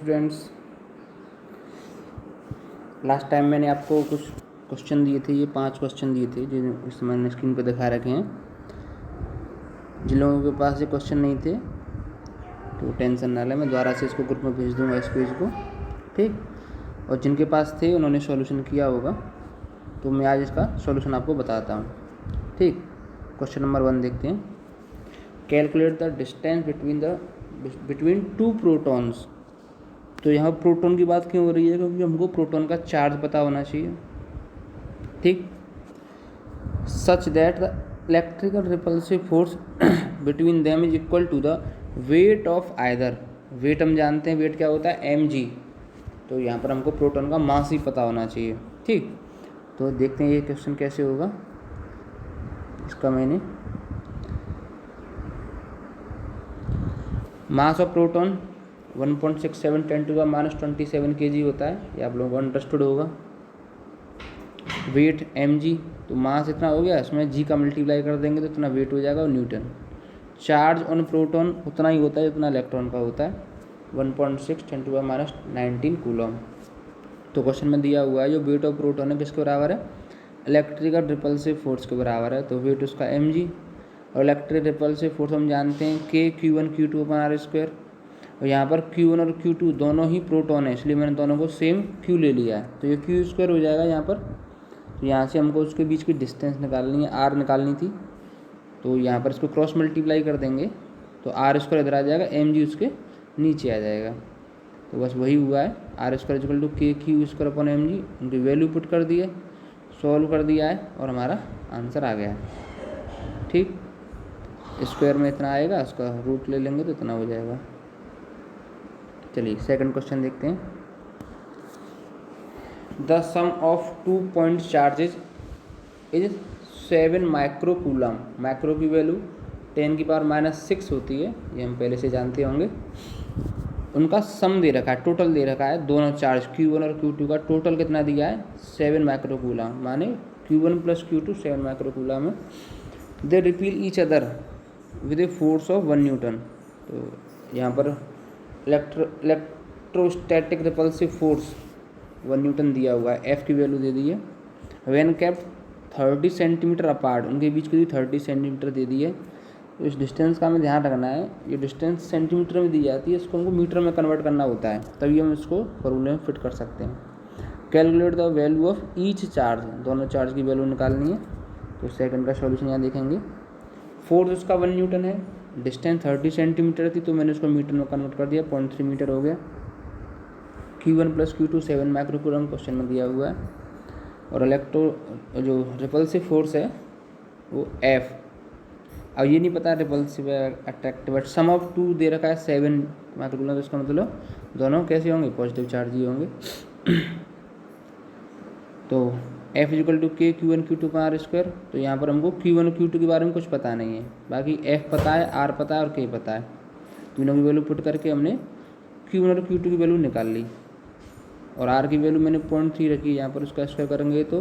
Students, last time मैंने आपको कुछ क्वेश्चन दिए थे। ये 5 क्वेश्चन दिए थे जो इस समय मैंने स्क्रीन पर दिखा रखे हैं। जिन लोगों के पास ये क्वेश्चन नहीं थे तो टेंशन ना लें, मैं दोबारा से इसको ग्रुप में भेज दूंगा इस पेज को, ठीक। और जिनके पास थे उन्होंने सॉल्यूशन किया होगा, तो मैं आज इसका सॉल्यूशन आपको बताता हूँ, ठीक। क्वेश्चन नंबर 1 देखते हैं। Calculate the distance between 2 protons. तो यहाँ प्रोटॉन की बात क्यों हो रही है? क्योंकि हमको प्रोटॉन का चार्ज पता होना चाहिए, ठीक। Such that the electrical repulsive force between them is equal to the weight of either. Weight हम जानते हैं, वेट क्या होता है? mg। तो यहाँ पर हमको प्रोटॉन का मास ही पता होना चाहिए, ठीक। तो देखते हैं ये क्वेश्चन कैसे होगा। इसका मैंने मास ऑफ प्रोटॉन 1.67 10⁻⁻27 kg होता है, ये आप लोगों को अंडरस्टूड होगा। वेट mg, तो मास इतना हो गया, इसमें g का मल्टीप्लाई कर देंगे तो इतना वेट हो जाएगा, और न्यूटन। चार्ज ऑन प्रोटॉन उतना ही होता है जितना इलेक्ट्रॉन का होता है, 1.6 10⁻⁹ कूलम। तो क्वेश्चन में दिया हुआ है जो वेट ऑफ प्रोटॉन है किसके बराबर है? इलेक्ट्रिकल रिपल्सिव फोर्स के बराबर है। तो वेट उसका mg, और इलेक्ट्रिक रिपल्सिव फोर्स हम जानते हैं k q1 q2/r²। और यहाँ पर Q1 और Q2 दोनों ही प्रोटॉन है, इसलिए मैंने दोनों को सेम Q ले लिया है, तो ये Q² हो जाएगा यहाँ पर। तो यहाँ से हमको उसके बीच की डिस्टेंस निकालनी है, R निकालनी थी, तो यहाँ पर इसको क्रॉस मल्टीप्लाई कर देंगे तो R² इधर आ जाएगा, mg उसके नीचे आ जाएगा। तो बस वही हुआ है, R² = kq²/mg। उनकी वैल्यू पुट कर दिए, सॉल्व कर दिया है और हमारा आंसर आ गया है, ठीक। स्क्वायर में इतना आएगा, उसका रूट ले लेंगे तो इतना हो जाएगा। चलिए सेकंड क्वेश्चन देखते हैं। The sum of 2 point charges is 7 micro coulomb. Micro की वैल्यू 10⁻⁻6 होती है, ये हम पहले से जानते होंगे। उनका सम दे रखा है, टोटल दे रखा है, दोनों चार्ज Q1 और Q2 का टोटल कितना दिया है? 7 माइक्रो कूलम, माने Q1 + Q2 7 माइक्रो कूलम है। They repel each other with a force of 1 newton. तो यहाँ पर इलेक्ट्रोस्टैटिक रिपल्सिव फोर्स 1 न्यूटन दिया हुआ है, F की वैल्यू दे दी है। व्हेन केप्ट 30 सेंटीमीटर अपार्ट, उनके बीच की 30 सेंटीमीटर दे दी है। तो इस डिस्टेंस का हमें ध्यान रखना है, ये डिस्टेंस सेंटीमीटर में दी जाती है, इसको हमको मीटर में कन्वर्ट करना होता है, तभी हम इसको फॉर्मूले में फिट कर सकते हैं। Calculate the value of each charge, दोनों चार्ज की वैल्यू निकालनी है। तो सेकंड का सॉल्यूशन यहाँ देखेंगे। फोर्स उसका 1 न्यूटन है, डिस्टेंस 30 सेंटीमीटर थी, तो मैंने उसको मीटर में कन्वर्ट कर दिया, 0.3 मीटर हो गया। Q1 + Q2 7 micro coulomb question में दिया हुआ है। और जो रिपल्सिव फोर्स है वो F। अब ये नहीं पता रिपल्सिव है अट्रैक्टिव, बट सम ऑफ 2 दे रखा है 7 माइक्रो कूलम, तो इसका मतलब दोनों कैसे होंगे? पॉजिटिव चार्ज ही होंगे। तो F = k Q1 Q2/r²। तो यहाँ पर हमको Q1 और Q2 के बारे में कुछ पता नहीं है, बाकी F पता है, R पता है और K पता है। तीनों की वैल्यू पुट करके हमने Q1 और Q2 की वैल्यू निकाल ली, और R की वैल्यू मैंने 0.3 रखी है। यहाँ पर उसका स्क्वायर करेंगे तो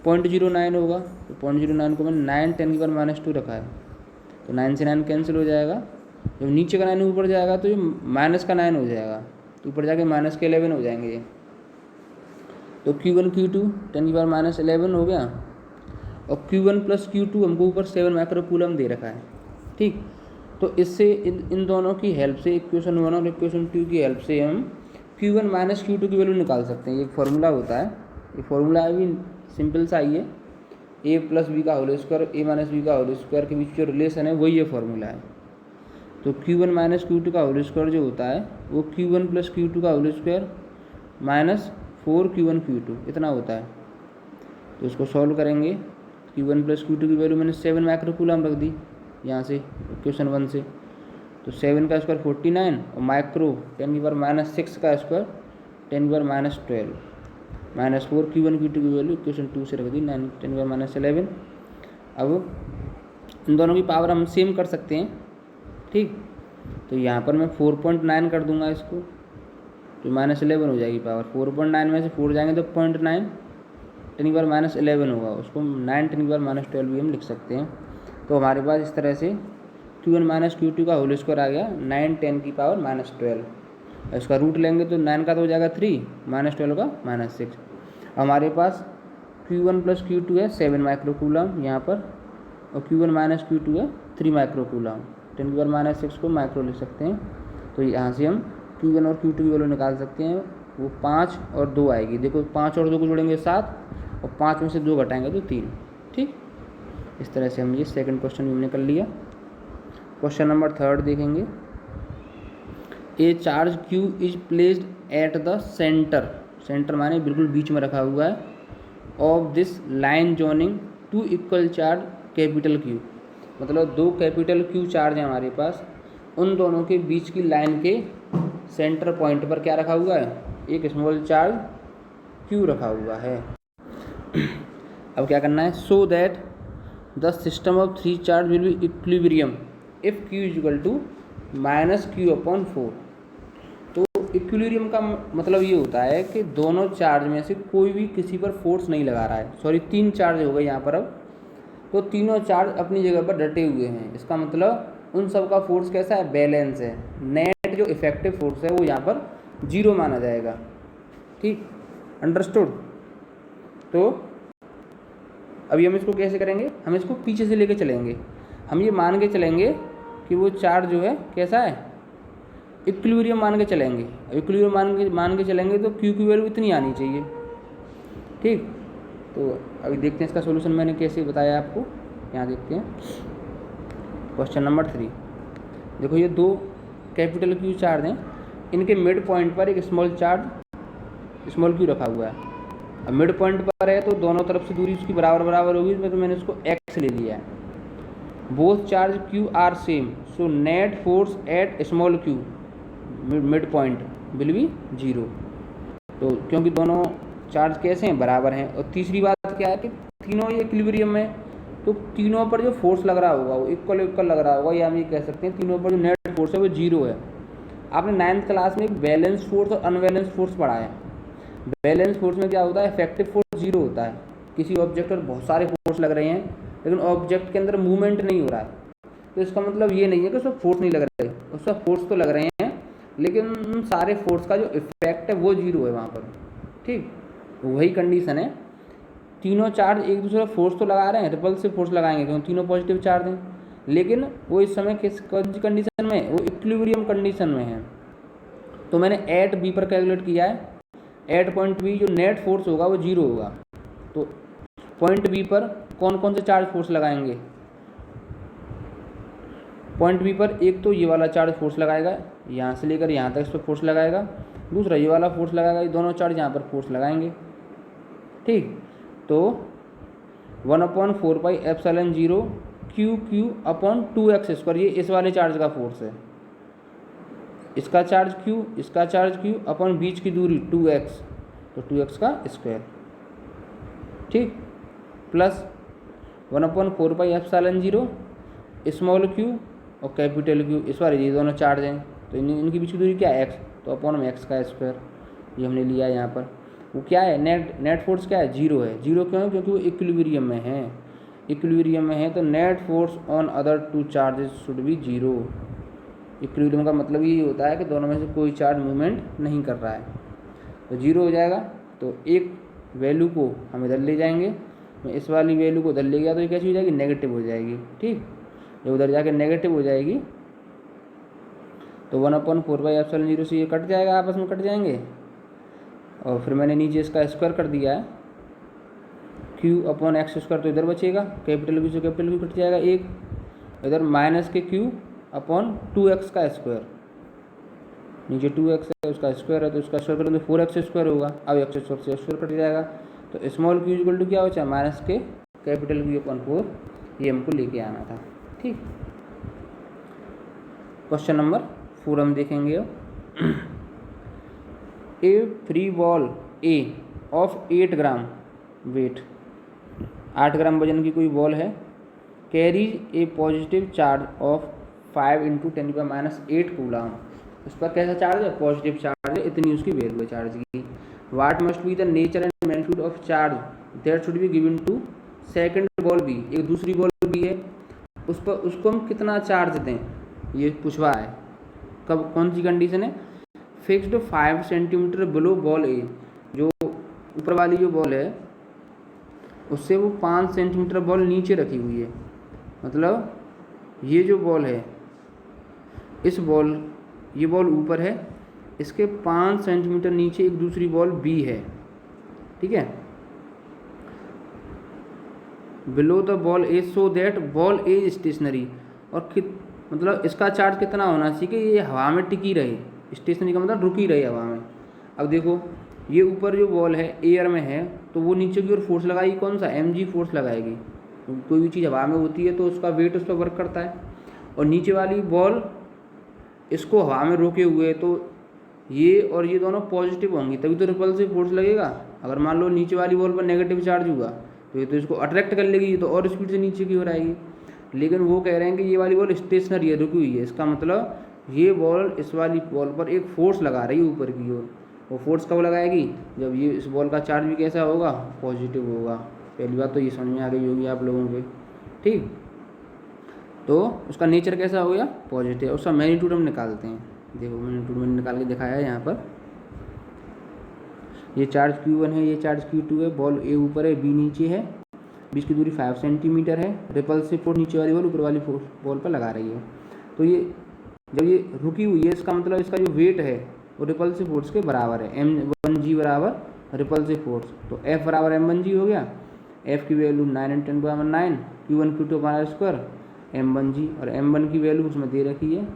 0.09 होगा, तो 0.09 को मैंने 9 10⁻⁻2 रखा है, तो 9 से 9 कैंसिल हो जाएगा। जब नीचे का 9 ऊपर जाएगा तो ये माइनस का 9 हो जाएगा, तो ऊपर जाके माइनस के 11 हो जाएंगे ये। तो Q1 Q2 10⁻⁻11 हो गया, और Q1 + Q2 हमको ऊपर 7 माइक्रो कूलम दे रखा है, ठीक। तो इससे इन दोनों की हेल्प से, इक्वेशन 1 और इक्वेशन 2 की हेल्प से हम Q1 - Q2 की वैल्यू निकाल सकते हैं। ये फार्मूला होता है, ये फार्मूला भी सिंपल सा ही है, a + b का होल स्क्वायर a - b का होल स्क्वायर के बीच जो रिलेशन है वही ये फार्मूला है। तो Q1 - Q2 का होल स्क्वायर जो होता है वो Q1 + Q2 का whole square minus 4Q1 Q2 इतना होता है। तो इसको सॉल्व करेंगे, Q1 + Q2 की वैल्यू मैंने 7 माइक्रो कूलम रख दी यहाँ से इक्वेशन 1 से। तो 7 का स्क्वायर 49, और माइक्रो 10⁻⁻6 का स्क्वायर 10⁻⁻12, -4Q1 Q2 की वैल्यू इक्वेशन 2 से रख दी 9 10⁻11। अब इन दोनों की पावर हम सेम कर सकते हैं, ठीक। तो यहाँ पर मैं 4.9 कर दूंगा इसको, तो -11 हो जाएगी पावर। 4.9 में से 4 जाएंगे तो 0.9 10⁻11 होगा, उसको 9 10⁻12 भी हम लिख सकते हैं। तो हमारे पास इस तरह से Q1 - Q2 का होल स्क्वायर आ गया 9 10⁻12। इसका रूट लेंगे तो 9 का तो हो जाएगा 3, -12 का -6। हमारे पास Q1 + Q2 है 7 माइक्रो कूलम यहाँ पर, और Q1 - Q2 है 3 माइक्रो कूलम। 10⁻⁻6 को माइक्रो लिख सकते हैं, तो यहाँ से हम Q1 और Q2 की वैल्यू निकाल सकते हैं। वो 5 और 2 आएगी। देखो 5 और 2 को जोड़ेंगे 7, और 5 में से 2 घटाएंगे तो 3। ठीक, इस तरह से हम ये सेकंड क्वेश्चन भी हमने कर लिया। क्वेश्चन नंबर 3 देखेंगे। ए charge Q is placed at the centre, centre माने बिल्कुल बीच में रखा हुआ है, of this line joining 2 equal charge capital Q, मतलब 2 कैपिटल Q चार्ज हैं हमारे पास, उन दोनों के बीच की लाइन के सेंटर पॉइंट पर क्या रखा हुआ है, एक स्मॉल चार्ज Q रखा हुआ है। अब क्या करना है, so that the system of 3 charge will be equilibrium if Q = -Q/4। तो इक्विलिब्रियम का मतलब ये होता है कि दोनों चार्ज में से कोई भी किसी पर फोर्स नहीं लगा रहा है। सॉरी, 3 चार्ज हो गए यहाँ पर अब, तो तीनों चार्ज अपनी जगह पर डटे हुए हैं। इसका मतलब उन सब का फोर्स कैसा है, बैलेंस है। नेट जो इफेक्टिव फोर्स है वो यहाँ पर 0 माना जाएगा। ठीक, अंडरस्टूड। तो अभी हम इसको कैसे करेंगे, हम इसको पीछे से लेके चलेंगे। हम ये मान के चलेंगे कि वो चार्ज जो है कैसा है, इक्विलिब्रियम मान के चलेंगे। इक्विलिब्रियम मान के चलेंगे तो Q की वैल्यू इतनी आनी चाहिए। ठीक, तो अभी देखते हैं इसका सॉल्यूशन मैंने कैसे बताया आपको। यहाँ देखते हैं क्वेश्चन नंबर 3। देखो ये 2 कैपिटल Q चार्ज हैं, इनके मिड पॉइंट पर एक स्मॉल Q रखा हुआ है। अब मिड पॉइंट पर है तो दोनों तरफ से दूरी उसकी बराबर होगी, इसमें तो मैंने उसको x ले लिया है। Both charge Q are same, so net force at small Q mid point will be 0। तो क्योंकि दोनों चार्ज कैसे हैं, बराबर हैं। और तीसरी बात क्या है कि तीनों ये इक्विलिब्रियम में, तो तीनों पर जो फोर्स लग रहा होगा वो इक्वल लग रहा होगा, या हम ये कह सकते हैं तीनों पर जो नेट फोर्स है वो 0 है। आपने 9th क्लास में एक बैलेंस फोर्स और अनबैलेंस फोर्स पढ़ा है। बैलेंस फोर्स में क्या होता है, इफेक्टिव फोर्स 0 होता है। किसी ऑब्जेक्ट पर बहुत सारे फोर्स लग रहे हैं लेकिन ऑब्जेक्ट के अंदर मूवमेंट नहीं हो रहा है, तो इसका मतलब ये नहीं है कि उसमें फोर्स नहीं लग रहे, उसका फोर्स तो लग रहे हैं लेकिन उन सारे फोर्स का जो इफेक्ट है वो 0 है वहाँ पर। ठीक, तो वही कंडीशन है। तीनों चार्ज एक दूसरे का फोर्स तो लगा रहे हैं, रिपल्सिव फोर्स लगाएंगे क्योंकि तीनों पॉजिटिव चार्ज हैं, लेकिन वो इस समय कौन सी कंडीशन में, वो इक्विलिब्रियम कंडीशन में है। तो मैंने एट बी पर कैलकुलेट किया है। एट पॉइंट बी जो नेट फोर्स होगा वो 0 होगा। तो पॉइंट बी पर कौन कौन से चार्ज फोर्स लगाएंगे, पॉइंट बी पर एक तो ये वाला चार्ज फोर्स लगाएगा, यहाँ से लेकर यहाँ तक इस पर फोर्स लगाएगा। दूसरा ये वाला फोर्स लगाएगा, ये दोनों चार्ज यहाँ पर फोर्स लगाएंगे। ठीक, तो 1/4πε0 Q/2x², ये इस वाले चार्ज का फोर्स है। इसका चार्ज Q, इसका चार्ज Q अपन बीच की दूरी 2x, तो 2x का स्क्वायर। ठीक, प्लस 1/4πε0 स्मॉल q और कैपिटल Q, इस बार ये दोनों चार्ज हैं तो इनकी बीच की दूरी क्या है, x, तो अपॉन में x का स्क्वायर ये हमने लिया यहाँ पर। वो क्या है, नेट फोर्स क्या है, 0 है। 0 क्यों है, क्योंकि वो इक्विलिब्रियम में है। इक्विलिब्रियम में है तो net force on other 2 charges should be 0। Equilibrium का मतलब ये होता है कि दोनों में से कोई चार्ज मूवमेंट नहीं कर रहा है, तो 0 हो जाएगा। तो एक वैल्यू को हम इधर ले जाएंगे, मैं इस वाली वैल्यू को इधर ले गया तो ये कैसी हो जाएगी, नेगेटिव हो जाएगी। ठीक, जब उधर जाके नेगेटिव हो जाएगी तो 1/4πε0 से ये कट जाएगा, आपस में कट जाएंगे। और फिर मैंने नीचे इसका स्क्वायर कर दिया है, Q/x², तो इधर बचेगा कैपिटल Q से कैपिटल Q कट जाएगा एक, इधर माइनस के Q/2x का स्क्वायर, नीचे 2x है उसका स्क्वायर है तो उसका स्क्वायर करेंगे 4x² होगा। अब x² से स्क्वायर कट जाएगा तो स्मॉल q इक्वल टू क्या हो जाए, माइनस के कैपिटल Q/4, ये हमको लेके आना था। ठीक, क्वेश्चन नंबर 4 हम देखेंगे। A free ball a of 8 gram weight, 8 gram वजन की कोई बॉल है, carries a positive charge of 5 × 10⁻8 coulomb. उस पर कैसा चार्ज है, पॉजिटिव चार्ज है, इतनी उसकी वैल्यू है चार्ज की। What must be the nature and magnitude of charge that should be given to second ball B, एक दूसरी बॉल भी है, उस पर उसको हम कितना चार्ज दें, ये पूछवा है। कब, कौन सी कंडीशन है, फिक्स्ड 5 सेंटीमीटर बिलो बॉल ए, जो ऊपर वाली जो बॉल है उससे वो 5 सेंटीमीटर बॉल नीचे रखी हुई है। मतलब ये जो बॉल है, ये बॉल ऊपर है, इसके 5 सेंटीमीटर नीचे एक दूसरी बॉल बी है, ठीक है। Below the ball A so that ball a stationary, और मतलब इसका चार्ज कितना होना चाहिए कि ये हवा में टिकी रहे, स्टेशनरी का मतलब रुकी रहे हवा में। अब देखो ये ऊपर जो बॉल है एयर में है, तो वो नीचे की ओर फोर्स लगाएगी, कौन सा, mg फोर्स लगाएगी। कोई भी चीज़ हवा में होती है तो उसका वेट उस पर वर्क करता है, और नीचे वाली बॉल इसको हवा में रोके हुए, तो ये और ये दोनों पॉजिटिव होंगी, तभी तो रिपल्सिव फोर्स लगेगा। अगर मान लो नीचे वाली बॉल पर नेगेटिव चार्ज हुआ तो ये तो इसको अट्रैक्ट कर लेगी, ये तो और स्पीड से नीचे की ओर आएगी। लेकिन वो कह रहे हैं कि ये वाली बॉल स्टेशनरी है, रुकी हुई है, इसका मतलब ये बॉल इस वाली बॉल पर एक फोर्स लगा रही है ऊपर की ओर। वो फोर्स कब लगाएगी, जब ये इस बॉल का चार्ज भी कैसा होगा, पॉजिटिव होगा। पहली बात तो ये समझ में आ गई होगी आप लोगों के, ठीक। तो उसका नेचर कैसा हो गया, पॉजिटिव। उसका मैग्नीट्यूड हम निकालते हैं, देखो मैग्नीट्यूड मैंने निकाल के दिखाया है यहाँ पर। ये चार्ज Q1 है, ये चार्ज Q2 है, बॉल ए ऊपर है, बी नीचे है, बीच की दूरी 5 सेंटीमीटर है। रिपल्सिव फोर्स नीचे वाली बॉल ऊपर वाली बॉल पर लगा रही है। तो ये जब ये रुकी हुई है, इसका मतलब इसका जो वेट है वो रिपल्सिव फोर्स के बराबर है, m1g बराबर रिपल्सिव फोर्स। तो F बराबर m1g हो गया। F की वैल्यू 9 × 10⁻9 Q1 Q2 हमारा स्क्वायर m1g, और m1 की वैल्यू उसमें दे रखी है,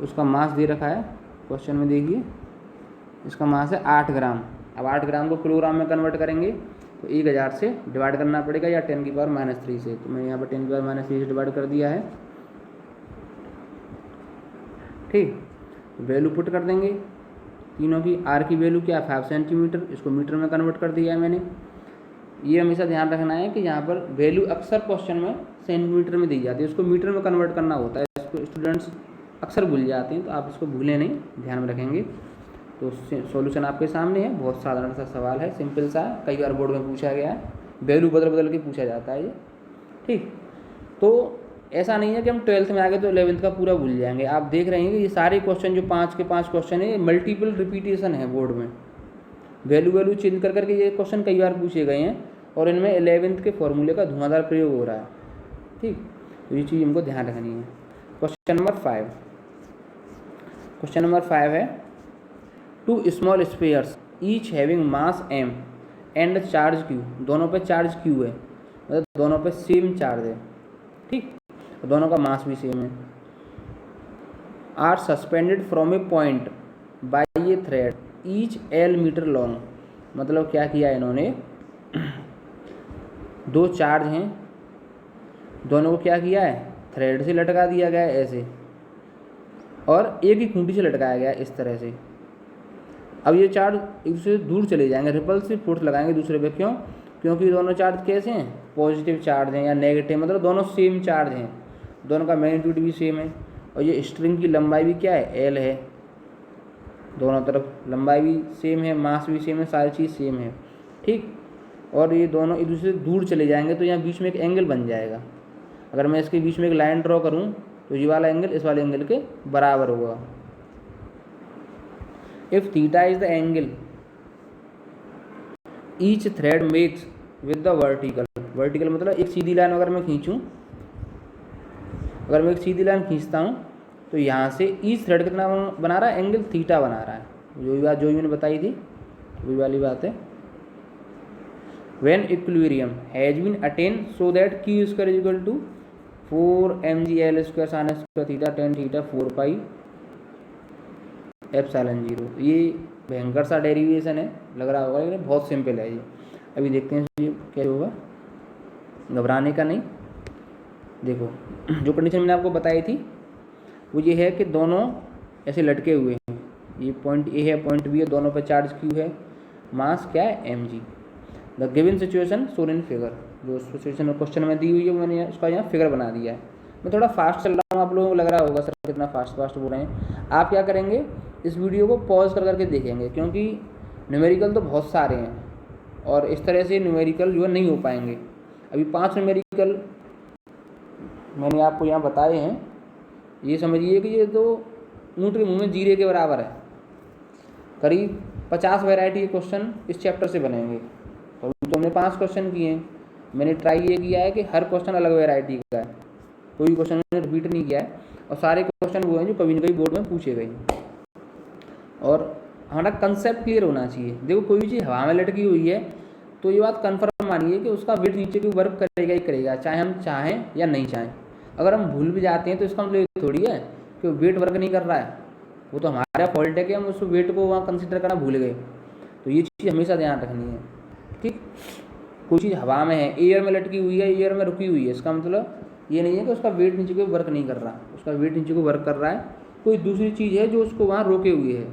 उसका मास दे रखा है क्वेश्चन में, देखिए इसका मास है 8 ग्राम। अब 8 ग्राम को किलोग्राम में कन्वर्ट करेंगे तो 1000 से डिवाइड करना पड़ेगा, या 10⁻³ से। तो मैं यहाँ पर 10⁻³ से डिवाइड कर दिया है, ठीक। वैल्यू पुट कर देंगे तीनों की। आर की वैल्यू क्या, 5 सेंटीमीटर, इसको मीटर में कन्वर्ट कर दिया है मैंने। ये हमेशा ध्यान रखना है कि यहाँ पर वैल्यू अक्सर क्वेश्चन में सेंटीमीटर में दी जाती है, उसको मीटर में कन्वर्ट करना होता है। इसको स्टूडेंट्स अक्सर भूल जाते हैं, तो आप इसको भूलें नहीं, ध्यान में रखेंगे। तो सॉल्यूशन आपके सामने है, बहुत साधारण सा सवाल है, सिंपल सा, कई बार बोर्ड में पूछा गया है, वैल्यू बदल बदल के पूछा जाता है ये, ठीक। तो ऐसा नहीं है कि हम 12th में आ गए तो 11th का पूरा भूल जाएंगे। आप देख रहे हैं कि ये सारे क्वेश्चन जो 5 के 5 क्वेश्चन है, ये मल्टीपल रिपीटेशन है बोर्ड में, वैल्यू चेंज कर करके ये क्वेश्चन कई बार पूछे गए हैं, और इनमें 11th के फॉर्मूले का धुआंधार प्रयोग हो रहा है, ठीक। तो ये चीज़ हमको ध्यान रखनी है। क्वेश्चन नंबर 5 है, 2 small spheres each having mass m and charge q, दोनों पे चार्ज q है, मतलब दोनों पे सेम चार्ज है, ठीक, दोनों का मास भी सेम है। Are suspended from a point by a thread each L meter long, मतलब क्या किया इन्होंने, 2 चार्ज हैं, दोनों को क्या किया है, थ्रेड से लटका दिया गया है ऐसे, और एक ही खूंटी से लटकाया गया है इस तरह से। अब ये चार्ज एक दूसरे से दूर चले जाएंगे, रिपल्सिव फोर्स लगाएंगे दूसरे पे, क्यों, क्योंकि दोनों चार्ज कैसे हैं, पॉजिटिव चार्ज हैं या नेगेटिव, मतलब दोनों सेम चार्ज हैं, दोनों का मैग्नीट्यूड भी सेम है, और ये स्ट्रिंग की लंबाई भी क्या है, L है, दोनों तरफ लंबाई भी सेम है, मास भी सेम है, सारी चीज़ सेम है, ठीक। और ये दोनों एक दूसरे से दूर चले जाएंगे, तो यहाँ बीच में एक एंगल बन जाएगा। अगर मैं इसके बीच में एक लाइन ड्रॉ करूँ तो ये वाला एंगल इस वाले एंगल के बराबर होगा। If theta is the angle each thread makes with the vertical मतलब एक सीधी लाइन अगर मैं खींचूँ, अगर मैं एक सीधी लाइन खींचता हूँ तो यहाँ से ईच थ्रेड कितना बना रहा है, एंगल थीटा बना रहा है। जो बात जो मैंने बताई थी वही वाली बात है। When equilibrium has been attain so that Q square is equal to 4mg L square sine square theta tan theta 4 pi ε0। ये भयंकर सा डेरिवेशन है, लग रहा होगा लेकिन बहुत सिंपल है ये। अभी देखते हैं ये क्या होगा, घबराने का नहीं। देखो जो कंडीशन मैंने आपको बताई थी वो ये है कि दोनों ऐसे लटके हुए हैं, ये पॉइंट ए है, पॉइंट बी है, दोनों पे चार्ज Q है, मास क्या है mg। The given situation shown in figure, जो सिचुएशन क्वेश्चन में दी हुई है मैंने उसका यहाँ फिगर बना दिया है। मैं थोड़ा फास्ट चल रहा हूँ, आप लोगों को लग रहा होगा सर कितना फास्ट बोल रहे हैं। आप क्या करेंगे, इस वीडियो को पॉज कर करके देखेंगे, क्योंकि न्यूमेरिकल तो बहुत सारे हैं और इस तरह से न्यूमेरिकल जो है नहीं हो पाएंगे। अभी 5 न्यूमेरिकल मैंने आपको यहाँ बताए हैं, ये समझिए कि ये तो ऊँट के मुँह में जीरे के बराबर है, करीब 50 वैरायटी के क्वेश्चन इस चैप्टर से बनेंगे। तो हमने 5 क्वेश्चन किए हैं। मैंने ट्राई ये किया है कि हर क्वेश्चन अलग वैरायटी का है, कोई क्वेश्चन मैंने रिपीट नहीं किया है, और सारे क्वेश्चन वो हैं जो कभी न कभी बोर्ड में पूछे गए। और हमारा कंसेप्ट क्लियर होना चाहिए। देखो कोई भी चीज़ हवा में लटकी हुई है तो ये बात कन्फर्म मानिए कि उसका वेट नीचे की वर्क करेगा ही करेगा, चाहे हम चाहें या नहीं चाहें। अगर हम भूल भी जाते हैं तो इसका मतलब ये थोड़ी है कि वेट वर्क नहीं कर रहा है, वो तो हमारा फॉल्ट है कि हम उस वेट को वहाँ कंसिडर करना भूल गए। तो ये चीज़ हमेशा ध्यान रखनी है, ठीक। कोई चीज़ हवा में है, एयर में लटकी हुई है, एयर में रुकी हुई है, इसका मतलब ये नहीं है कि उसका वेट नीचे को वर्क नहीं कर रहा, उसका वेट नीचे को वर्क कर रहा है। कोई दूसरी चीज़ है जो उसको वहाँ रोके हुए है,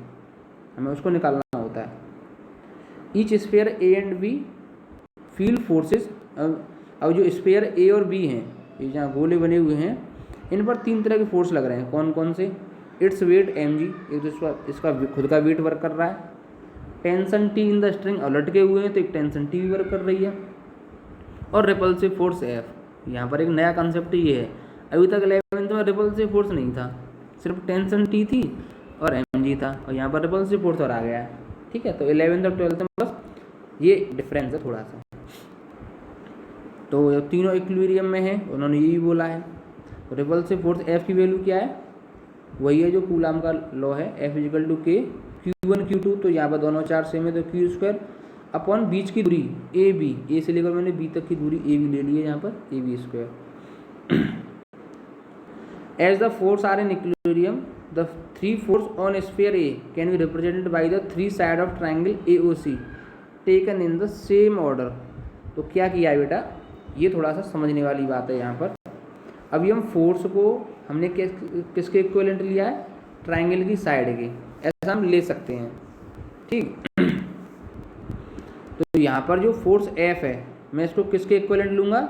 हमें उसको निकालना होता है। Each sphere A and B feel forces. अब जो स्फीयर ए और बी हैं, ये जहाँ गोले बने हुए हैं, इन पर 3 तरह के फोर्स लग रहे हैं। कौन कौन से? इट्स वेट mg, एक तो इसका खुद का वेट वर्क कर रहा है। Tension T in the string, और लटके हुए हैं तो एक टेंशन टी भी वर्क कर रही है। और रिपल्सिव फोर्स एफ। यहाँ पर एक नया कंसेप्ट ये है, अभी तक 11th में रिपल्सिव फोर्स नहीं था, सिर्फ टेंशन टी थी और mg था, और यहाँ पर रिपल्सिव फोर्स और आ गया है, ठीक है। तो 11th और 12th में बस ये डिफरेंस है थोड़ा सा। तो तीनों इक्विलिब्रियम में है, उन्होंने यही बोला है। रिपल्सिव फोर्स एफ की वैल्यू क्या है? वही है जो कूलाम का लॉ है, F इजिकल टू के Q1 Q2। तो यहाँ पर दोनों चार्ज सेम है, तो क्यू स्क्वायर अपॉन बीच की दूरी ए बी, ए से लेकर मैंने बी तक की दूरी ए बी ले ली है यहाँ पर, A B square. As the force are in equilibrium the 3 force on sphere A can be represented by the 3 side of triangle AOC taken in the same order. तो क्या किया है बेटा, ये थोड़ा सा समझने वाली बात है यहाँ पर। अभी हम फोर्स को हमने किसके इक्विवेलेंट लिया है? ट्राइंगल की साइड के, ऐसा हम ले सकते हैं, ठीक। तो यहाँ पर जो फोर्स F है, मैं इसको किसके इक्विवेलेंट लूँगा?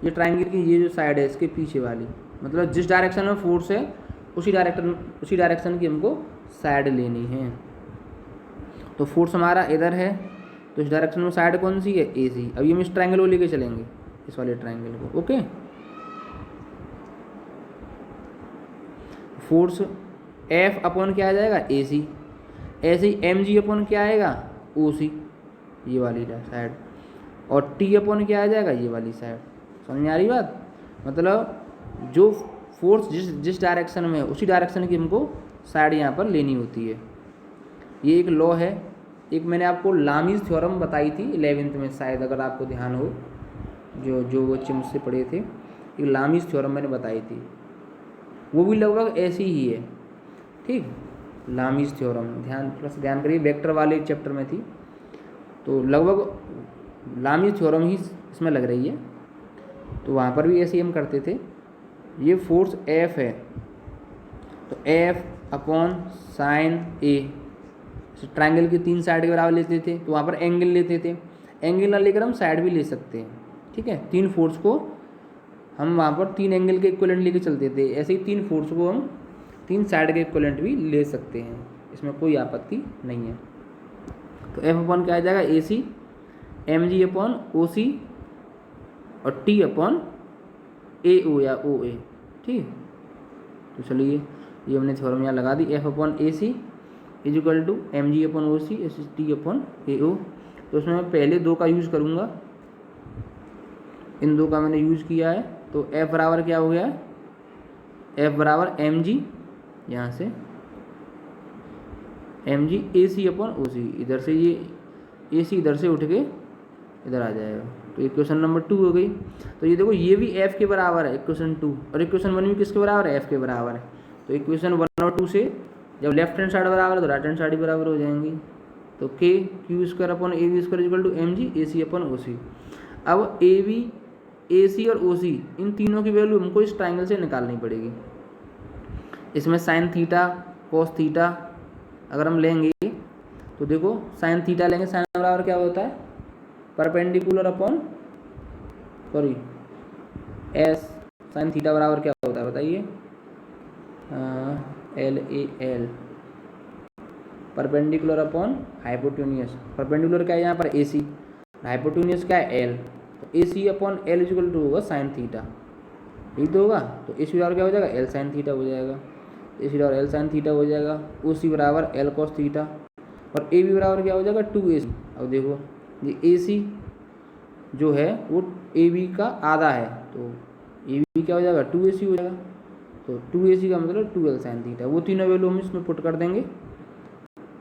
ये ट्राइंगल की ये जो साइड है इसके पीछे वाली, मतलब जिस डायरेक्शन में फोर्स है उसी डायरेक्शन की हमको साइड लेनी है। तो फोर्स हमारा इधर है, तो इस डायरेक्शन में साइड कौन सी है? AC। अभी हम इस ट्राइंगल को लेके चलेंगे, इस वाले ट्राइंगल को, ओके। फोर्स F अपॉन क्या आ जाएगा? AC। ऐसे ही mg अपॉन क्या आएगा? OC, ये वाली साइड। और T अपॉन क्या आ जाएगा? ये वाली साइड। समझ में आ रही बात? मतलब जो फोर्स जिस डायरेक्शन में है उसी डायरेक्शन की हमको साइड यहाँ पर लेनी होती है। ये एक लॉ है। एक मैंने आपको लामीज थ्योरम बताई थी 11th में, शायद अगर आपको ध्यान हो, जो बच्चे मुझसे पढ़े थे, एक लामीज थ्योरम मैंने बताई थी, वो भी लगभग ऐसी ही है, ठीक। लामीज थ्योरम थोड़ा सा ध्यान करिए, वेक्टर वाले चैप्टर में थी, तो लगभग लामीज थ्योरम ही इसमें लग रही है। तो वहाँ पर भी ऐसे ही हम करते थे। ये फोर्स F है, तो F upon sine A, triangle की 3 साइड के बराबर लेते थे, तो वहाँ पर एंगल लेते थे। एंगल ना लेकर हम साइड भी ले सकते हैं, ठीक है। 3 फोर्स को हम वहाँ पर 3 एंगल के इक्विवेलेंट लेके चलते थे, ऐसे ही 3 फोर्स को हम 3 साइड के इक्विवेलेंट भी ले सकते हैं, इसमें कोई आपत्ति नहीं है। तो F अपॉन क्या आ जाएगा? AC, mg अपॉन OC और T अपॉन AO या OA, ठीक। तो चलिए ये हमने थ्योरम यहाँ लगा दी। F upon AC is equal to mg upon OC T upon AO। तो उसमें मैं पहले 2 का यूज़ करूँगा, इन 2 का मैंने यूज़ किया है। तो F बराबर क्या हो गया? F बराबर mg, यहाँ से mg AC अपॉन OC, इधर से ये AC इधर से उठ के इधर आ जाएगा। तो इक्वेशन नंबर 2 हो गई। तो ये देखो, ये भी F के बराबर है इक्वेशन 2, और इक्वेशन 1 भी किसके बराबर है? F के बराबर है। तो इक्वेशन 1 और 2 से जब लेफ्ट हैंड साइड बराबर है तो राइट हैंड साइड भी बराबर हो जाएंगी। तो K Q square upon AB square equal to mg AC upon OC। अब AB, AC और OC इन तीनों की वैल्यू हमको इस ट्राइंगल से निकालनी पड़ेगी। इसमें साइन थीटा, कोस थीटा अगर हम लेंगे तो देखो, साइन थीटा लेंगे, साइन बराबर क्या होता है? Perpendicular upon S. Sine theta बराबर क्या होता है बताइए? LAL, perpendicular upon hypotenuse. Perpendicular क्या है यहाँ पर? AC, हाइपोटेन्यूस क्या है? L। तो AC upon L equal to होगा साइन थीटा, यही तो होगा। तो AC बराबर क्या हो जाएगा? L साइन थीटा हो जाएगा। AC बराबर L साइन थीटा हो जाएगा। OC बराबर L कॉस थीटा। और ए बी बराबर क्या हो जाएगा 2AC। अब देखो ये AC जो है वो ए बी का आधा है, तो ए बी क्या हो जाएगा 2AC हो जाएगा। तो 2AC का मतलब 2L sin थीटा, वो तीनों वैल्यू हम इसमें पुट कर देंगे।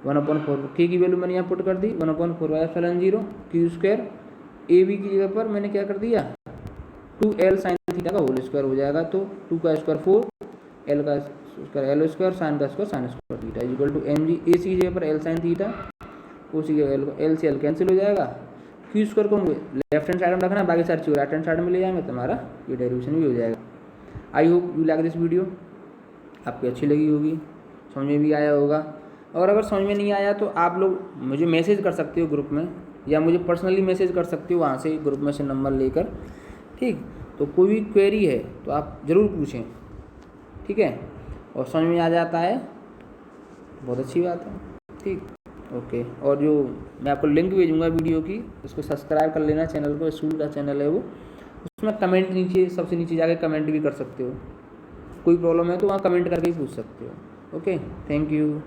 1/4 के की वैल्यू मैंने यहाँ पुट कर दी 1/4/0 क्यू स्क्वायर, ए बी की जगह पर मैंने क्या कर दिया 2L sin थीटा का होल स्क्वायर हो जाएगा। तो 2 का स्क्वायर 4, L का स्क्वायर L स्क्वायर, साइन का square sine square theta equal to mg। AC की जगह पर L sin थीटा, उसी के L से L कैंसिल हो जाएगा। क्यू स्क्वायर को लेफ्ट हैंड साइड में रखना है, बाकी सारी चीज़ राइट हैंड साइड में ले जाएंगे तो हमारा ये डेरिवेशन भी हो जाएगा। I hope you like this video, आपको अच्छी लगी होगी, समझ में भी आया होगा। और अगर समझ में नहीं आया तो आप लोग मुझे मैसेज कर सकते हो ग्रुप में, या मुझे पर्सनली मैसेज कर सकते हो वहाँ से ग्रुप में से नंबर लेकर, ठीक। तो कोई भी क्वेरी है तो आप ज़रूर पूछें, ठीक है। और समझ में आ जाता है बहुत अच्छी बात है, ठीक, ओके। और जो मैं आपको लिंक भेजूँगा वीडियो की, उसको सब्सक्राइब कर लेना चैनल को, स्कूल का चैनल है वो। उसमें कमेंट नीचे सबसे नीचे जाके कमेंट भी कर सकते हो, कोई प्रॉब्लम है तो वहाँ कमेंट करके ही पूछ सकते हो। Okay, thank you.